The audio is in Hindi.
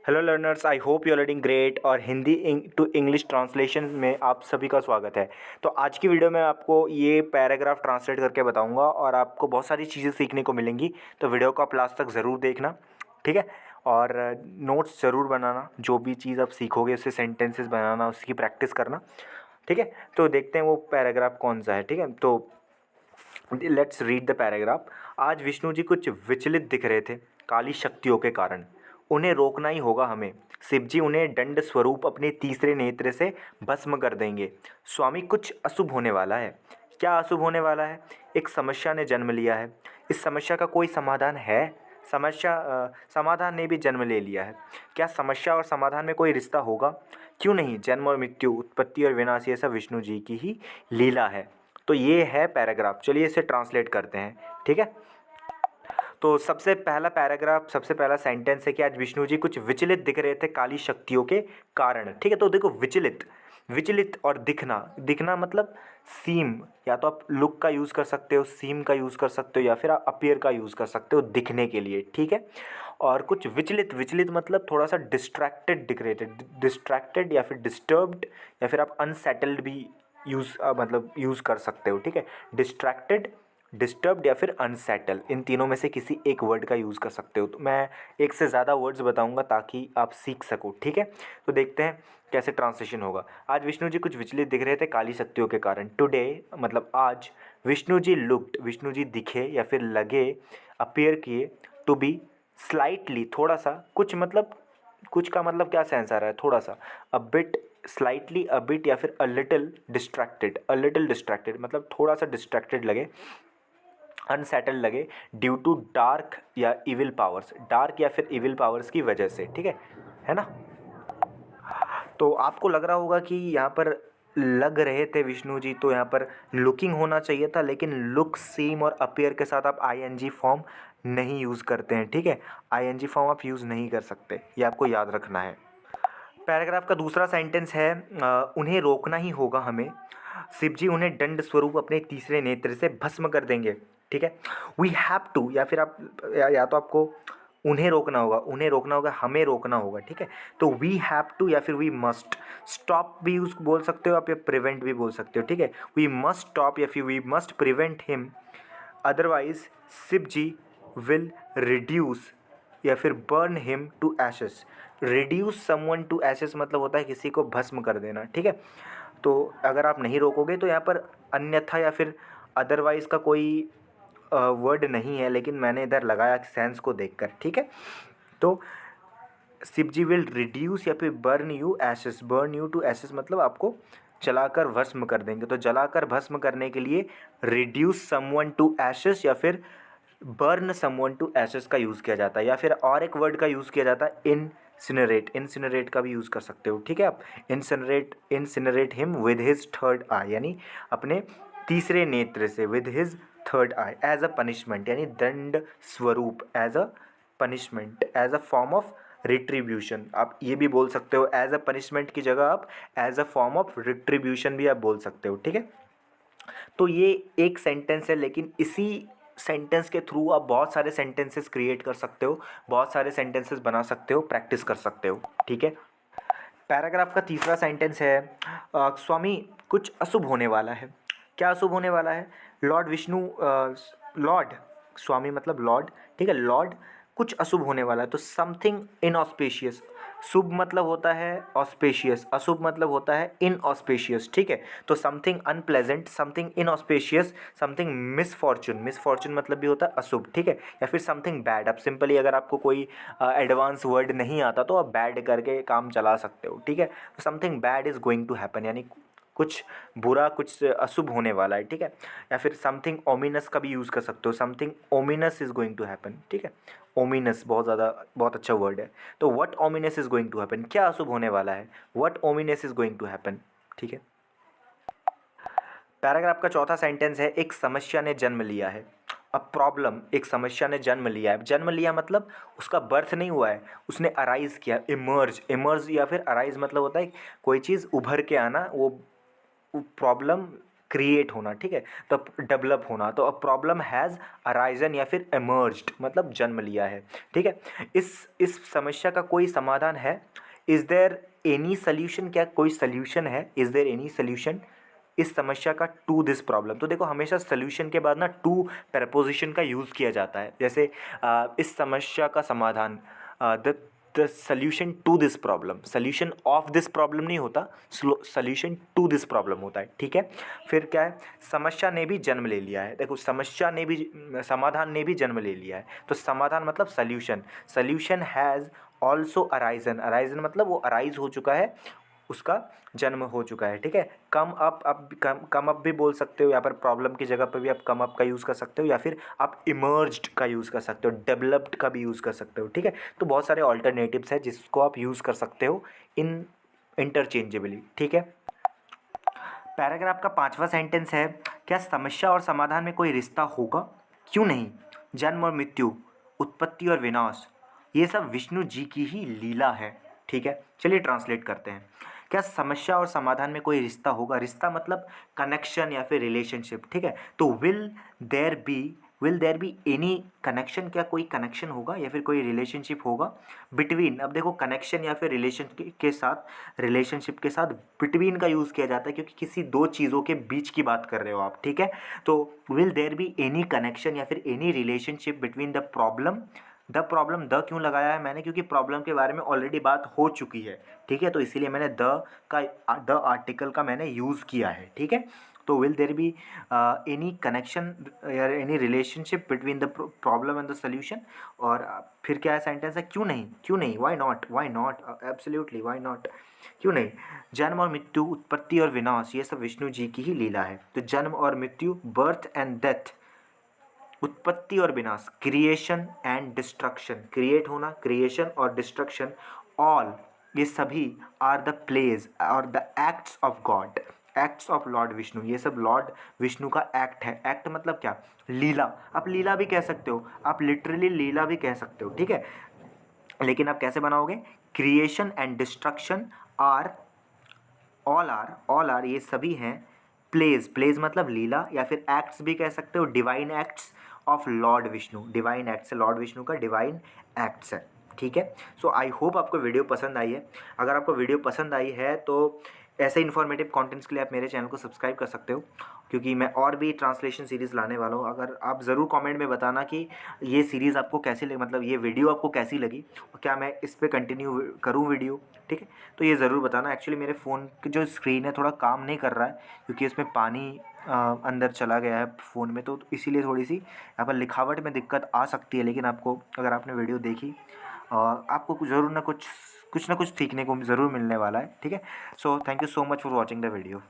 Hello learners, I hope you are reading great. और हिंदी टू इंग्लिश ट्रांसलेशन में आप सभी का स्वागत है। तो आज की वीडियो में आपको ये पैराग्राफ ट्रांसलेट करके बताऊंगा और आपको बहुत सारी चीज़ें सीखने को मिलेंगी। तो वीडियो को आप लास्ट तक ज़रूर देखना, ठीक है। और नोट्स ज़रूर बनाना, जो भी चीज़ आप सीखोगे उससे सेंटेंसेस बनाना, उसकी प्रैक्टिस करना, ठीक है। तो देखते हैं वो पैराग्राफ कौन सा है, ठीक है। तो लेट्स रीड द पैराग्राफ। आज विष्णु जी कुछ विचलित दिख रहे थे काली शक्तियों के कारण। उन्हें रोकना ही होगा हमें। शिव जी उन्हें दंड स्वरूप अपने तीसरे नेत्र से भस्म कर देंगे। स्वामी, कुछ अशुभ होने वाला है। क्या अशुभ होने वाला है? एक समस्या ने जन्म लिया है। इस समस्या का कोई समाधान है? समाधान ने भी जन्म ले लिया है। क्या समस्या और समाधान में कोई रिश्ता होगा? क्यों नहीं? जन्म और मृत्यु, उत्पत्ति और विनाश, ये सब विष्णु जी की ही लीला है। तो ये है पैराग्राफ। चलिए इसे ट्रांसलेट करते हैं, ठीक है। तो सबसे पहला पैराग्राफ, सबसे पहला सेंटेंस है कि आज विष्णु जी कुछ विचलित दिख रहे थे काली शक्तियों के कारण, ठीक है। तो देखो, विचलित, विचलित और दिखना, दिखना मतलब सीम, या तो आप लुक का यूज़ कर सकते हो, सीम का यूज़ कर सकते हो, या फिर आप अपीयर का यूज़ कर सकते हो दिखने के लिए, ठीक है। और कुछ विचलित, विचलित मतलब थोड़ा सा डिस्ट्रैक्टेड दिख रहे थे, डिस्ट्रैक्टेड या फिर डिस्टर्ब्ड, या फिर आप अनसेटल्ड भी मतलब यूज़ कर सकते हो, ठीक है। डिस्ट्रैक्टेड, डिस्टर्ब्ड या फिर अनसेटल, इन तीनों में से किसी एक वर्ड का यूज़ कर सकते हो। तो मैं एक से ज़्यादा वर्ड्स बताऊंगा ताकि आप सीख सको, ठीक है। तो देखते हैं कैसे ट्रांसलेशन होगा। आज विष्णु जी कुछ विचलित दिख रहे थे काली शक्तियों के कारण। टुडे मतलब आज, विष्णु जी लुक्ड, विष्णु जी दिखे या फिर लगे, अपीयर किए, टू बी स्लाइटली, थोड़ा सा, कुछ मतलब, कुछ का मतलब क्या सेंस आ रहा है? थोड़ा सा, a bit, slightly, a bit, या फिर a little distracted, a little distracted मतलब थोड़ा सा डिस्ट्रैक्टेड लगे, अनसेटल लगे, ड्यू टू डार्क या इविल पावर्स, डार्क या फिर इविल पावर्स की वजह से, ठीक है ना। तो आपको लग रहा होगा कि यहाँ पर लग रहे थे विष्णु जी, तो यहाँ पर लुकिंग होना चाहिए था, लेकिन लुक, सीम और अपीयर के साथ आप आईएनजी फॉर्म नहीं यूज़ करते हैं, ठीक है। आईएनजी फॉर्म आप यूज़ नहीं कर सकते, ये आपको याद रखना है। पैराग्राफ का दूसरा सेंटेंस है उन्हें रोकना ही होगा हमें। शिव जी उन्हें दंड स्वरूप अपने तीसरे नेत्र से भस्म कर देंगे, ठीक है। वी हैव टू, या फिर आप या तो आपको उन्हें रोकना होगा, उन्हें रोकना होगा, हमें रोकना होगा, ठीक है। तो वी हैव टू या फिर वी मस्ट, स्टॉप भी यूज बोल सकते हो आप, या प्रिवेंट भी बोल सकते हो, ठीक है। वी मस्ट स्टॉप या फिर we must prevent him, otherwise Shiv ji will reduce या फिर burn him to ashes. Reduce someone to ashes मतलब होता है किसी को भस्म कर देना, ठीक है। तो अगर आप नहीं रोकोगे तो यहाँ पर अन्यथा या फिर अदरवाइज का कोई वर्ड नहीं है, लेकिन मैंने इधर लगाया सेंस को देखकर, ठीक है। तो शिव जी विल रिड्यूस या फिर burn you ashes, burn you to ashes मतलब आपको जलाकर भस्म कर देंगे। तो जलाकर भस्म करने के लिए रिड्यूस समवन टू एशेस या फिर बर्न समवन टू एशेस का यूज़ किया जाता है, या फिर और एक वर्ड का यूज़ किया जाता है इनसिनरेट, इनसिनरेट का भी यूज़ कर सकते हो, ठीक है आप। Incinerate, incinerate him with his third eye, यानी अपने तीसरे नेत्र से, with his third eye, as a punishment, यानी दंड स्वरूप, as a punishment, as a form of retribution. आप ये भी बोल सकते हो, एज अ पनिशमेंट की जगह आप as a form of retribution भी आप बोल सकते हो, ठीक है। तो ये एक सेंटेंस है, लेकिन इसी सेंटेंस के थ्रू आप बहुत सारे सेंटेंसेस क्रिएट कर सकते हो, बहुत सारे सेंटेंसेस बना सकते हो, प्रैक्टिस कर सकते हो, ठीक है। पैराग्राफ का तीसरा सेंटेंस है स्वामी, कुछ अशुभ होने वाला है। क्या अशुभ होने वाला है? लॉर्ड विष्णु, लॉर्ड, स्वामी मतलब लॉर्ड, ठीक है। लॉर्ड, कुछ अशुभ होने वाला है। तो समथिंग इनऑस्पेशियस, शुभ मतलब होता है ऑस्पेशियस, अशुभ मतलब होता है इनऑस्पेशियस, ठीक है। तो something unpleasant, something inauspicious, something misfortune, misfortune मतलब भी होता है अशुभ, ठीक है। या फिर समथिंग बैड, आप सिंपली अगर आपको कोई एडवांस वर्ड नहीं आता तो आप बैड करके काम चला सकते हो, ठीक है। तो something bad is going to happen, यानी कुछ बुरा, कुछ अशुभ होने वाला है, ठीक है। या फिर समथिंग ओमिनस का भी यूज़ कर सकते हो, something ominous is going to happen, ठीक है। ओमिनस बहुत ज़्यादा, बहुत अच्छा वर्ड है। तो what ominous is going to happen, क्या अशुभ होने वाला है, what ominous is going to happen, ठीक है। पैराग्राफ का चौथा सेंटेंस है एक समस्या ने जन्म लिया है। अ प्रॉब्लम, एक समस्या ने जन्म लिया है। जन्म लिया मतलब उसका बर्थ नहीं हुआ है, उसने अराइज किया, इमर्ज, इमर्ज या फिर अराइज मतलब होता है कोई चीज़ उभर के आना। वो प्रॉब्लम क्रिएट होना, ठीक है, तो डेवलप होना। तो अ प्रॉब्लम हैज़ अराइजन या फिर एमर्ज्ड मतलब जन्म लिया है, ठीक है। इस समस्या का कोई समाधान है? इज़ देयर एनी सल्यूशन, क्या कोई सल्यूशन है? इज़ देयर एनी सल्यूशन इस समस्या का टू दिस प्रॉब्लम? तो देखो हमेशा सल्यूशन के बाद ना टू प्रपोजिशन का यूज़ किया जाता है। जैसे इस समस्या का समाधान, the solution to this problem, solution of this problem नहीं होता, सल्यूशन टू दिस प्रॉब्लम होता है, ठीक है। फिर क्या है, समस्या ने भी जन्म ले लिया है। देखो समस्या ने भी, समाधान ने भी जन्म ले लिया है, तो समाधान मतलब solution. Solution has also arisen, arisen मतलब वो अराइज हो चुका है, उसका जन्म हो चुका है, ठीक है। कम अप, अब कम अप भी बोल सकते हो, यहाँ पर प्रॉब्लम की जगह पर भी आप कम अप का यूज़ कर सकते हो, या फिर आप इमर्ज्ड का यूज़ कर सकते हो, डेवलप्ड का भी यूज़ कर सकते हो, ठीक है। तो बहुत सारे ऑल्टरनेटिव्स हैं जिसको आप यूज़ कर सकते हो इन इंटरचेंजेबली, ठीक है। पैराग्राफ का 5वां सेंटेंस है, क्या समस्या और समाधान में कोई रिश्ता होगा? क्यों नहीं? जन्म और मृत्यु, उत्पत्ति और विनाश, ये सब विष्णु जी की ही लीला है, ठीक है। चलिए ट्रांसलेट करते हैं। क्या समस्या और समाधान में कोई रिश्ता होगा? रिश्ता मतलब कनेक्शन या फिर रिलेशनशिप, ठीक है। तो will there be any connection, क्या कोई कनेक्शन होगा या फिर कोई रिलेशनशिप होगा बिटवीन? अब देखो कनेक्शन या फिर रिलेशनशिप के साथ बिटवीन का यूज़ किया जाता है, क्योंकि किसी दो चीज़ों के बीच की बात कर रहे हो आप, ठीक है। तो will there be any connection या फिर any relationship between the problem, the क्यों लगाया है मैंने? क्योंकि प्रॉब्लम के बारे में ऑलरेडी बात हो चुकी है, ठीक है, तो इसीलिए मैंने द आर्टिकल का मैंने यूज़ किया है, ठीक है। तो will there be any connection या any relationship between the problem and the solution? और फिर क्या है सेंटेंस है, क्यों नहीं, क्यों नहीं, why not, absolutely why not, क्यों नहीं? जन्म और मृत्यु, उत्पत्ति और विनाश, ये सब विष्णु जी की ही लीला है। तो जन्म और मृत्यु, बर्थ एंड डेथ, उत्पत्ति और विनाश, क्रिएशन एंड डिस्ट्रक्शन, क्रिएट होना, क्रिएशन और डिस्ट्रक्शन, ऑल ये सभी आर द प्लेज और the acts of God, acts of Lord Vishnu, ये सब लॉर्ड विष्णु का एक्ट है। एक्ट मतलब क्या? लीला। आप लीला भी कह सकते हो, आप लिटरली लीला भी कह सकते हो, ठीक है। लेकिन आप कैसे बनाओगे? Creation and destruction are, all are ये सभी हैं प्लेज मतलब लीला, या फिर एक्ट्स भी कह सकते हो, divine acts of Lord Vishnu, divine acts है, लॉर्ड विष्णु का डिवाइन एक्ट्स है, ठीक है। सो आई होप आपको वीडियो पसंद आई है। अगर आपको वीडियो पसंद आई है तो ऐसे इन्फॉर्मेटिव कंटेंट्स के लिए आप मेरे चैनल को सब्सक्राइब कर सकते हो, क्योंकि मैं और भी ट्रांसलेशन सीरीज़ लाने वाला हूँ। अगर आप ज़रूर कमेंट में बताना कि ये सीरीज़ आपको कैसी लगी, मतलब ये वीडियो आपको कैसी लगी, और क्या मैं इस पर कंटिन्यू करूँ वीडियो, ठीक है। तो ये ज़रूर बताना। एक्चुअली मेरे फ़ोन की जो स्क्रीन है थोड़ा काम नहीं कर रहा है, क्योंकि इसमें पानी अंदर चला गया है फ़ोन में, तो इसीलिए थोड़ी सी यहाँ पर लिखावट में दिक्कत आ सकती है। लेकिन आपको, अगर आपने वीडियो देखी, आपको ज़रूर ना कुछ ना कुछ सीखने को ज़रूर मिलने वाला है, ठीक है। So thank you so much for watching the video.